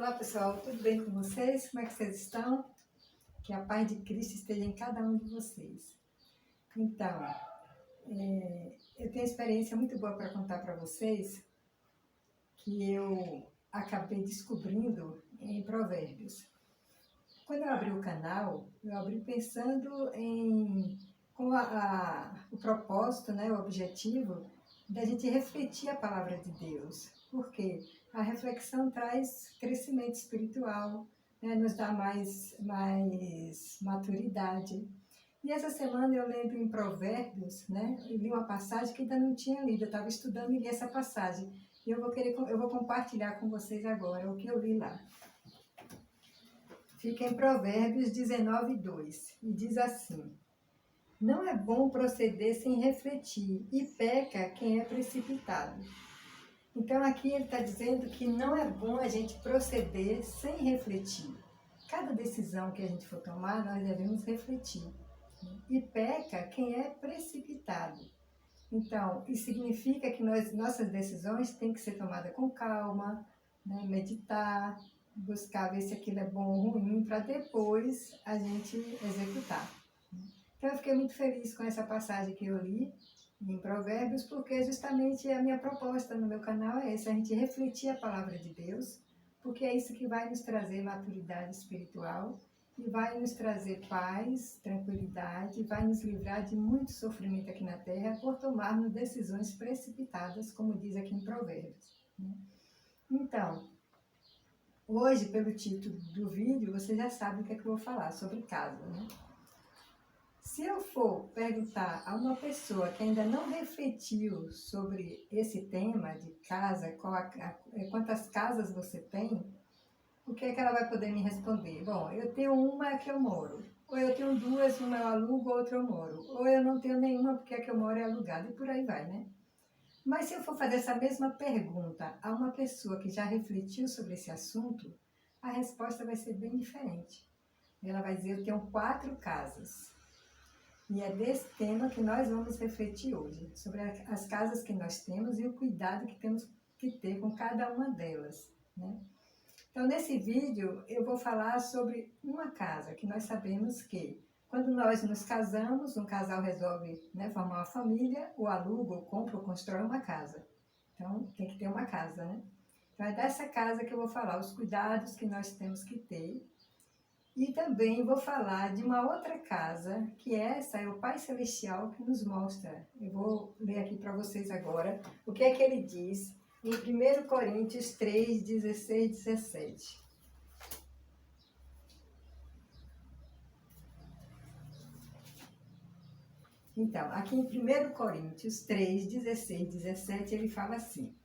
Olá pessoal, tudo bem com vocês? Como é que vocês estão? Que a paz de Cristo esteja em cada um de vocês. Então, eu tenho experiência muito boa para contar para vocês que eu acabei descobrindo em Provérbios. Quando eu abri o canal, eu abri pensando com o propósito, né, o objetivo da gente refletir a palavra de Deus. Porque a reflexão traz crescimento espiritual, né, nos dá mais maturidade. E essa semana eu lembro em Provérbios, né, eu li uma passagem que ainda não tinha lido, eu estava estudando e li essa passagem. E eu vou compartilhar com vocês agora o que eu li lá. Fica em Provérbios 19:2 e diz assim: não é bom proceder sem refletir, e peca quem é precipitado. Então aqui ele está dizendo que não é bom a gente proceder sem refletir. Cada decisão que a gente for tomar, nós devemos refletir. E peca quem é precipitado. Então, isso significa que nossas decisões têm que ser tomadas com calma, né? Meditar, buscar ver se aquilo é bom ou ruim, para depois a gente executar. Então eu fiquei muito feliz com essa passagem que eu li em Provérbios, porque justamente a minha proposta no meu canal é essa, a gente refletir a palavra de Deus, porque é isso que vai nos trazer maturidade espiritual e vai nos trazer paz, tranquilidade, vai nos livrar de muito sofrimento aqui na Terra por tomarmos decisões precipitadas, como diz aqui em Provérbios. Então, hoje, pelo título do vídeo, você já sabe o que é que eu vou falar sobre casa, né? Se eu for perguntar a uma pessoa que ainda não refletiu sobre esse tema de casa, quantas casas você tem, o que é que ela vai poder me responder? Bom, eu tenho uma que eu moro, ou eu tenho duas, uma eu alugo, outra eu moro, ou eu não tenho nenhuma porque a que eu moro é alugada, e por aí vai, né? Mas se eu for fazer essa mesma pergunta a uma pessoa que já refletiu sobre esse assunto, a resposta vai ser bem diferente. Ela vai dizer: eu tenho 4 casas. E é desse tema que nós vamos refletir hoje, sobre as casas que nós temos e o cuidado que temos que ter com cada uma delas, né? Então, nesse vídeo, eu vou falar sobre uma casa, que nós sabemos que, quando nós nos casamos, um casal resolve, né, formar uma família, ou aluga, ou compra, ou constrói uma casa. Então, tem que ter uma casa, né? Então, é dessa casa que eu vou falar, os cuidados que nós temos que ter. E também vou falar de uma outra casa, que essa é o Pai Celestial que nos mostra. Eu vou ler aqui para vocês agora o que é que ele diz em 1 Coríntios 3, 16, 17. Então, aqui em 1 Coríntios 3, 16, 17, ele fala assim: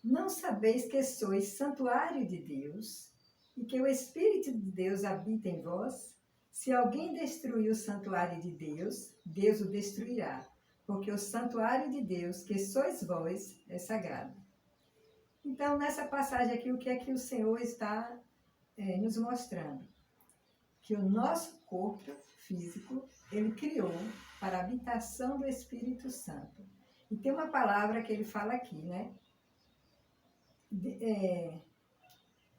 não sabeis que sois santuário de Deus e que o Espírito de Deus habita em vós? Se alguém destruir o santuário de Deus, Deus o destruirá, porque o santuário de Deus, que sois vós, é sagrado. Então, nessa passagem aqui, o que é que o Senhor está nos mostrando? Que o nosso corpo físico, ele criou para a habitação do Espírito Santo. E tem uma palavra que ele fala aqui, né?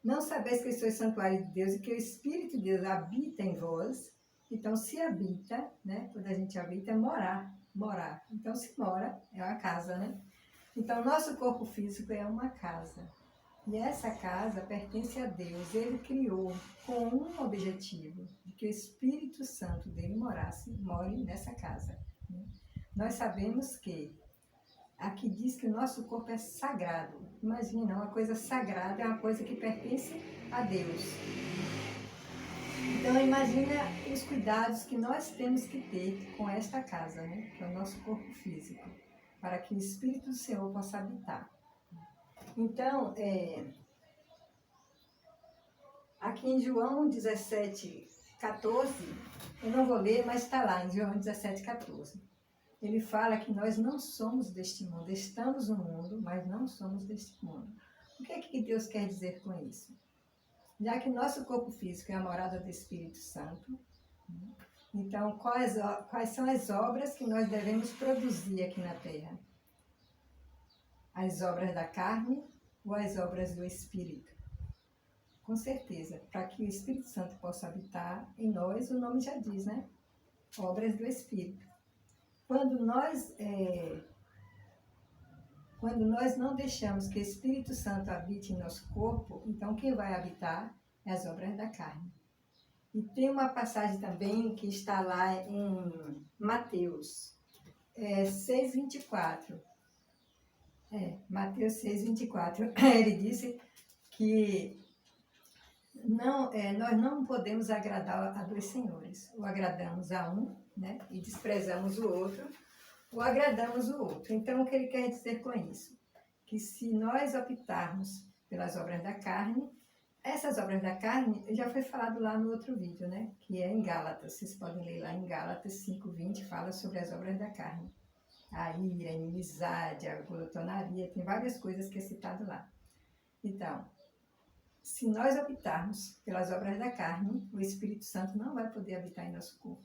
Não sabeis que sois santuário de Deus e que o Espírito de Deus habita em vós. Então, se habita, né? Quando a gente habita, é morar. Então, se mora, é uma casa, né? Então, nosso corpo físico é uma casa. E essa casa pertence a Deus. Ele criou com um objetivo, de que o Espírito Santo dele more nessa casa. Nós sabemos que aqui diz que o nosso corpo é sagrado. Imagina, uma coisa sagrada é uma coisa que pertence a Deus. Então, imagina os cuidados que nós temos que ter com esta casa, né? Que é o nosso corpo físico, para que o Espírito do Senhor possa habitar. Então, aqui em João 17, 14, eu não vou ler, mas está lá em João 17, 14. Ele fala que nós não somos deste mundo, estamos no mundo, mas não somos deste mundo. O que é que Deus quer dizer com isso? Já que nosso corpo físico é a morada do Espírito Santo, então quais são as obras que nós devemos produzir aqui na Terra? As obras da carne ou as obras do Espírito? Com certeza, para que o Espírito Santo possa habitar em nós, o nome já diz, né? Obras do Espírito. Quando nós não deixamos que o Espírito Santo habite em nosso corpo, então quem vai habitar é as obras da carne. E tem uma passagem também que está lá em Mateus 6:24. Mateus 6:24. Ele disse que nós não podemos agradar a dois senhores. Ou agradamos a um, né, e desprezamos o outro, ou agradamos o outro. Então, o que ele quer dizer com isso? Que se nós optarmos pelas obras da carne, essas obras da carne, já foi falado lá no outro vídeo, né? Que é em Gálatas. Vocês podem ler lá em Gálatas 5:20, fala sobre as obras da carne. A ira, a inimizade, a glutonaria, tem várias coisas que é citado lá. Então, se nós optarmos pelas obras da carne, o Espírito Santo não vai poder habitar em nosso corpo.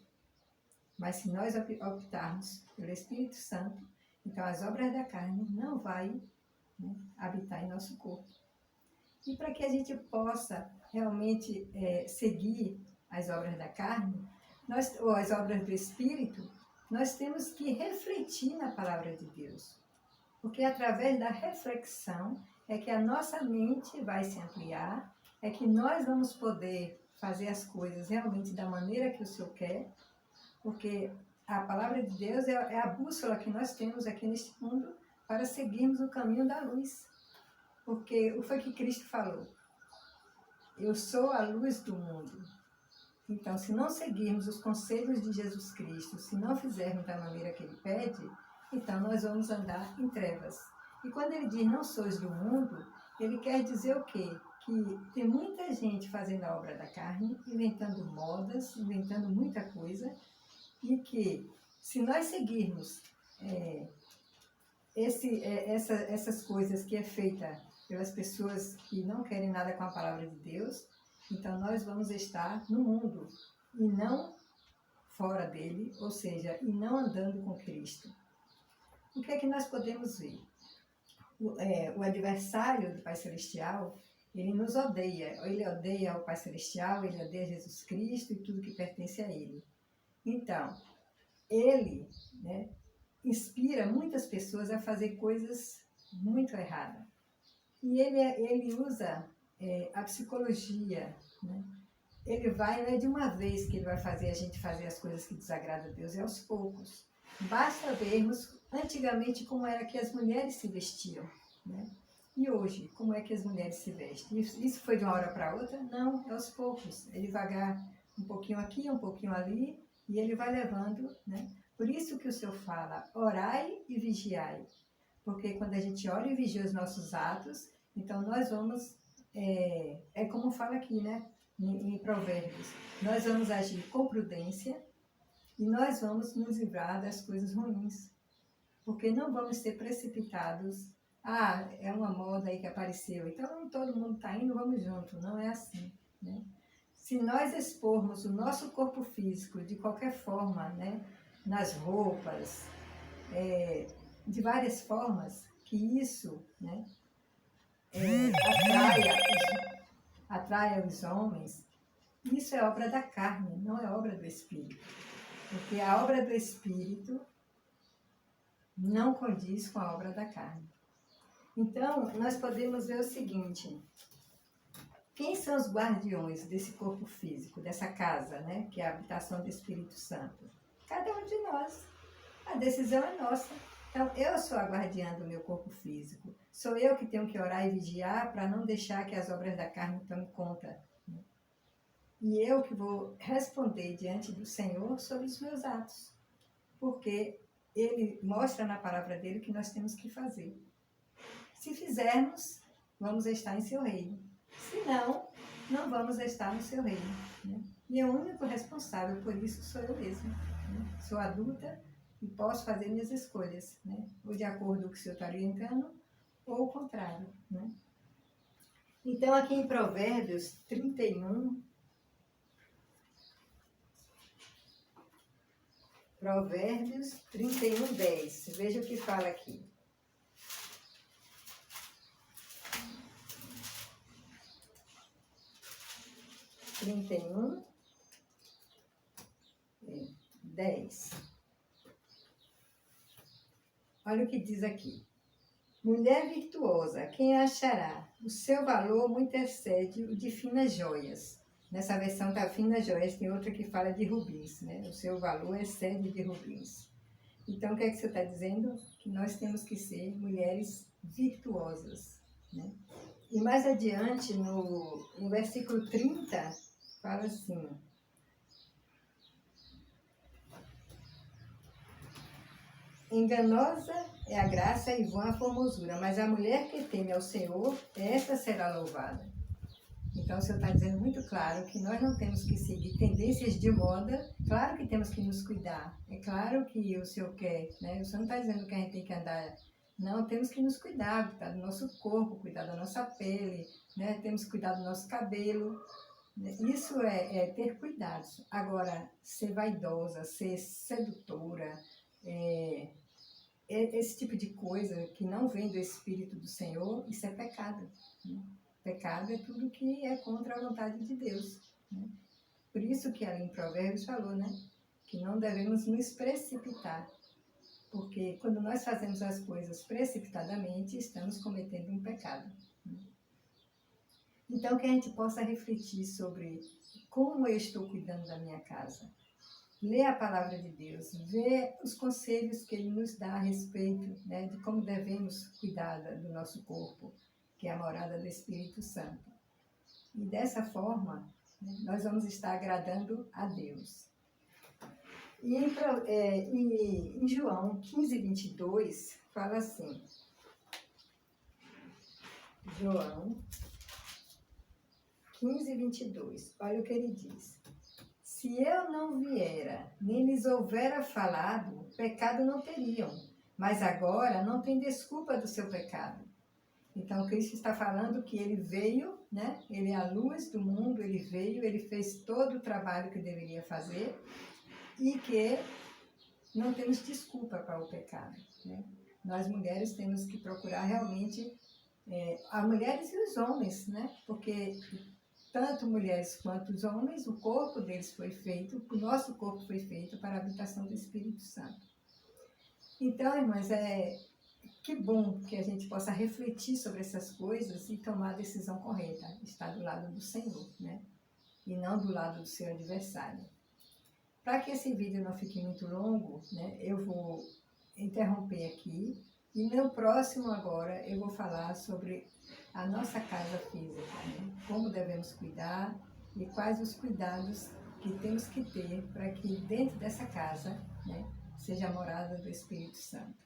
Mas se nós optarmos pelo Espírito Santo, então as obras da carne não vai, né, habitar em nosso corpo. E para que a gente possa realmente seguir as obras da carne, ou as obras do Espírito, nós temos que refletir na palavra de Deus. Porque através da reflexão é que a nossa mente vai se ampliar, é que nós vamos poder fazer as coisas realmente da maneira que o Senhor quer, porque a palavra de Deus é a bússola que nós temos aqui neste mundo para seguirmos o caminho da luz. Porque o foi que Cristo falou: eu sou a luz do mundo. Então, se não seguirmos os conselhos de Jesus Cristo, se não fizermos da maneira que Ele pede, então nós vamos andar em trevas. E quando Ele diz não sois do mundo, Ele quer dizer o quê? Que tem muita gente fazendo a obra da carne, inventando modas, inventando muita coisa, e que se nós seguirmos essas coisas que é feita pelas pessoas que não querem nada com a palavra de Deus, então nós vamos estar no mundo e não fora dele, ou seja, e não andando com Cristo. O que é que nós podemos ver? O adversário do Pai Celestial, ele nos odeia. Ele odeia o Pai Celestial, ele odeia Jesus Cristo e tudo que pertence a ele. Então, ele, né, inspira muitas pessoas a fazer coisas muito erradas. E ele usa a psicologia, né? Ele não é de uma vez que ele vai fazer a gente fazer as coisas que desagradam a Deus, é aos poucos. Basta vermos antigamente como era que as mulheres se vestiam, né? E hoje, como é que as mulheres se vestem? Isso foi de uma hora para outra? Não, é aos poucos. É devagar, um pouquinho aqui, um pouquinho ali, e ele vai levando, né? Por isso que o Senhor fala, orai e vigiai. Porque quando a gente ora e vigia os nossos atos, então nós vamos, como fala aqui, né, em Provérbios, nós vamos agir com prudência e nós vamos nos livrar das coisas ruins. Porque não vamos ser precipitados. É uma moda aí que apareceu, então todo mundo está indo, vamos junto. Não é assim, né? Se nós expormos o nosso corpo físico de qualquer forma, né, nas roupas, de várias formas, que isso, né, atraia os homens, isso é obra da carne, não é obra do Espírito. Porque a obra do Espírito não condiz com a obra da carne. Então, nós podemos ver o seguinte: quem são os guardiões desse corpo físico, dessa casa, né, que é a habitação do Espírito Santo? Cada um de nós. A decisão é nossa. Então, eu sou a guardiã do meu corpo físico. Sou eu que tenho que orar e vigiar para não deixar que as obras da carne tomem conta. E eu que vou responder diante do Senhor sobre os meus atos. Porque Ele mostra na palavra dele o que nós temos que fazer. Se fizermos, vamos estar em seu reino. Se não, não vamos estar no seu reino, né? E o único responsável por isso sou eu mesma, né? Sou adulta e posso fazer minhas escolhas, né? Ou de acordo com o que o Senhor está orientando, ou o contrário, né? Então, aqui em Provérbios 31, Provérbios 31:10. Veja o que fala aqui. 31, 10. Olha o que diz aqui. Mulher virtuosa, quem a achará? O seu valor muito excede o de finas joias. Nessa versão está finas joias, tem outra que fala de rubins, né? O seu valor excede de rubins. Então, o que é que você está dizendo? Que nós temos que ser mulheres virtuosas, né? E mais adiante, no versículo 30, fala assim: enganosa é a graça e vã a formosura, mas a mulher que teme ao Senhor, essa será louvada. Então, o Senhor está dizendo muito claro que nós não temos que seguir tendências de moda. Claro que temos que nos cuidar. É claro que o Senhor quer, né? O Senhor não está dizendo que a gente tem que andar. Não, temos que nos cuidar do nosso corpo, cuidar da nossa pele, né? Temos que cuidar do nosso cabelo. Isso é ter cuidados. Agora, ser vaidosa, ser sedutora, esse tipo de coisa que não vem do Espírito do Senhor, isso é pecado, né? Pecado é tudo que é contra a vontade de Deus, né? Por isso que ali em Provérbios falou, né? Que não devemos nos precipitar. Porque quando nós fazemos as coisas precipitadamente, estamos cometendo um pecado, né? Então, que a gente possa refletir sobre como eu estou cuidando da minha casa. Ler a palavra de Deus, ver os conselhos que Ele nos dá a respeito, né, de como devemos cuidar do nosso corpo, que é a morada do Espírito Santo. E dessa forma, né, nós vamos estar agradando a Deus. E em João 15, 22, fala assim, João 15, 22, olha o que ele diz. Se eu não viera, nem lhes houvera falado, pecado não teriam, mas agora não tem desculpa do seu pecado. Então, Cristo está falando que ele veio, né? Ele é a luz do mundo, ele veio, ele fez todo o trabalho que deveria fazer e que não temos desculpa para o pecado, né? Nós mulheres temos que procurar realmente, as mulheres e os homens, né? Porque tanto mulheres quanto os homens, o corpo deles foi feito, o nosso corpo foi feito para a habitação do Espírito Santo. Então, irmãs, que bom que a gente possa refletir sobre essas coisas e tomar a decisão correta, estar do lado do Senhor, né? E não do lado do seu adversário. Para que esse vídeo não fique muito longo, né, eu vou interromper aqui e no próximo agora eu vou falar sobre a nossa casa física, né? Como devemos cuidar e quais os cuidados que temos que ter para que dentro dessa casa, né, seja a morada do Espírito Santo.